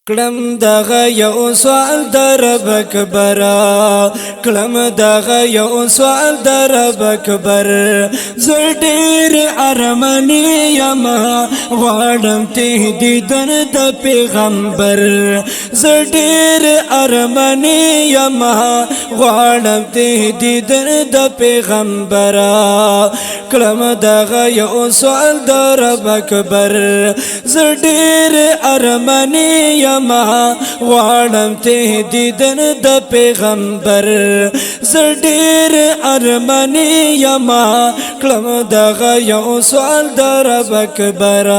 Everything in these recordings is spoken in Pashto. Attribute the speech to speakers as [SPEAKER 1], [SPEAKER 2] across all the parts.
[SPEAKER 1] کلم دغه یو سوال در رب اکبر کلم دغه یو سوال در رب اکبر زه ډېر ارمانی یم غواړم ته دیدن د پیغمبر زه ډېر ارمانی یم غواړم ته دیدن د پیغمبر کلم دغه یو سوال در رب اکبر زه ډېر ارمانی یم غواړم ته دیدن د پیغمبر زه ډېر ارمانی یم کلم دغه یو سوال د رب اکبر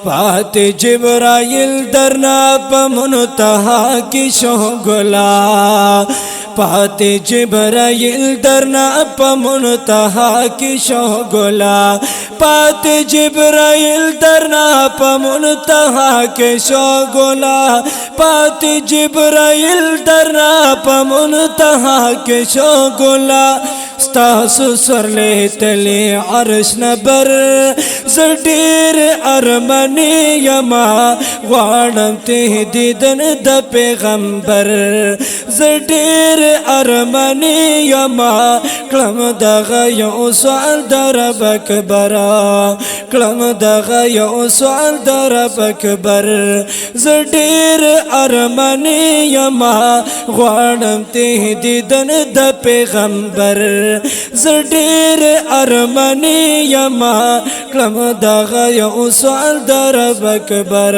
[SPEAKER 1] پاتې جبرائیل درنا په منتها کې شو ګلا پاتې جبرائیل درنا په منتها کې شو ګلا پاتې جبرائیل درنا په منتها کې شو ګلا پاتې جبرائیل درنا په منتها کې شو ګلا ستاسو سرلې تلې عرش نبر زه ډېر ارمانی یم غواړم ته دیدن د پیغمبر زه ډېر ارمانی یم کلم دغه یو سوال د رب اکبر کلم دغه یو سوال د رب اکبر زه ډېر ارمانی یم غواړم ته دیدن د پیغمبر زه ډېر ارمانی یم کلم دغه یو سوال د رب اکبر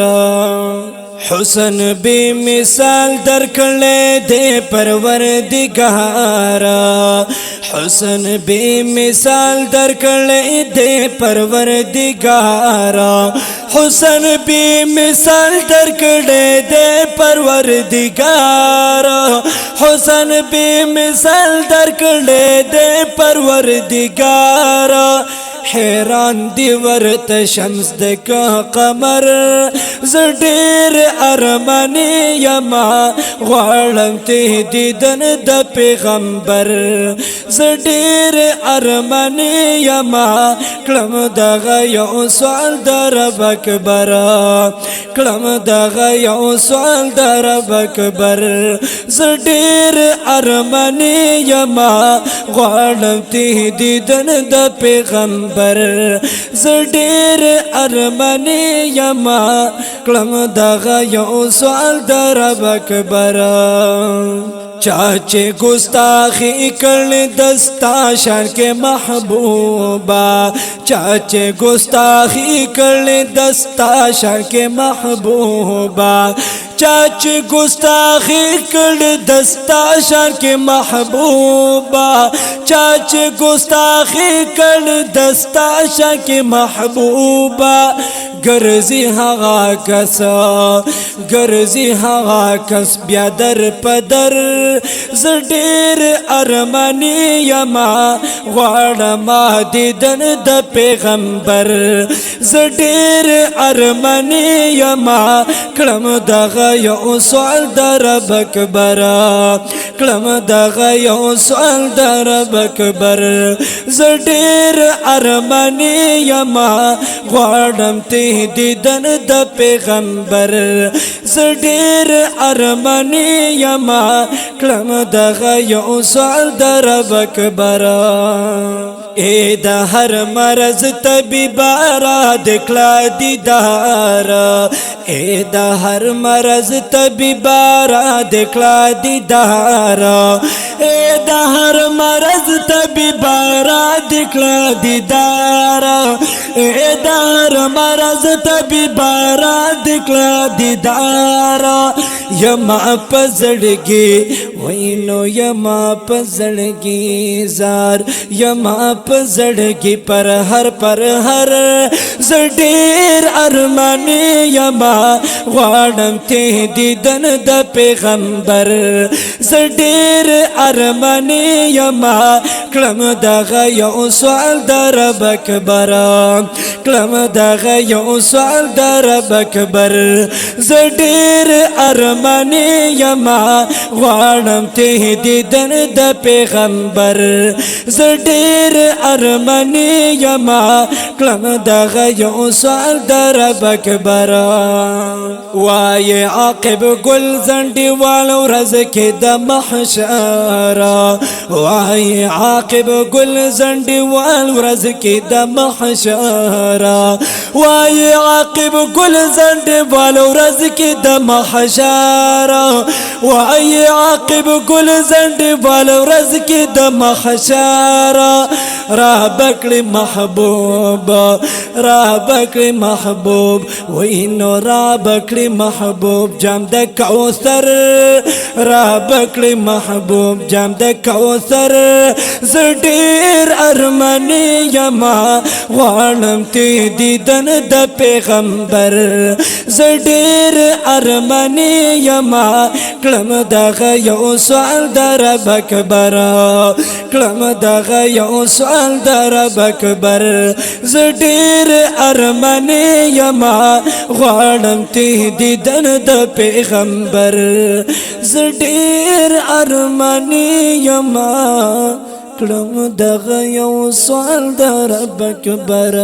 [SPEAKER 1] حسن بے مثال درکړې دې پروردگار حسن بے مثال درکړې دې پروردگار حسن بے مثال درکړې دې پروردگار حسن بے مثال درکړې دې پروردگار حیران دی ورته شمس د قمر زه ډېر ارمانی یم غواړم ته دیدن د پیغمبر زه ډېر ارمانی یم کلم دغه یو سوال د رب اکبر کلم دغه یو سوال د رب اکبر زه ډېر ارمانی یم غواړم ته دیدن د پیغمبر زه ډېر ارمانی یم کلم دغه یو سوال د رب اکبر چاچے گستاخی کرنے دستا شان کے محبوبہ چاچے گستاخی کرنے دستا شان کے محبوبہ چاچے گستاخی کرنے دستا شان کے محبوبہ چاچے گستاخی کرنے دستا شان کے محبوبہ گرزی ہوا کس گرزی ہوا کس بیا در پدر زه ډېر ارمانی یم غواړم دیدن د پیغمبر زه ډېر ارمانی یم کلم دغه یو سوال د رب اکبر کلم دغه یو سوال د رب اکبر زه ډېر ارمانی یم غواړم ته دیدن د پیغمبر زه ډېر ارمانی یم کلم دغه یو سوال د رب اکبر اے د هر مرض طبیب را دکلا دیدار اے د هر مرض طبیب را دکلا دیدار اے د هر مرض طبیب را دکلا دیدار اے د هر مرض طبیب را دکلا دیدار یما پزړګي وینو یما پزړګي زار یما پزړګي پر هر زه ډېر ارمانی یم غواړم ته دیدن د پیغمبر زه ډېر ارمانی یم کلم دغه یو سوال د رب اکبر کلم دغه یو سوال د رب اکبر زه ډېر ارمانی یم غواړم غواړم ته دیدن د پیغمبر زډیر ارمنی یما کلم دغه یو سوال در رب اکبر وای عاقب گل زنډي والو ورځ کې د محشر وای عاقب گل زنډي والو ورځ کې د محشر وای عاقب گل زنډي والو ورځ کې د محشر وای عاقب گل زنډي والو ورځ کې د محشر را بکړي محبوب را بکړي محبوب وینو را بکړي محبوب جام د کوثر را بکړي محبوب جام د کوثر زډیر ارمنی یما غواړم ته دیدن د پیغمبر زډیر ارمنی یما کلم دغه یو سوال در رب اکبر کلم دغه یو سوال در رب اکبر زډیر ارمنی یما غواړم ته دیدن د پیغمبر زډیر ارمنی یما کلم دغه یو سوال در رب اکبر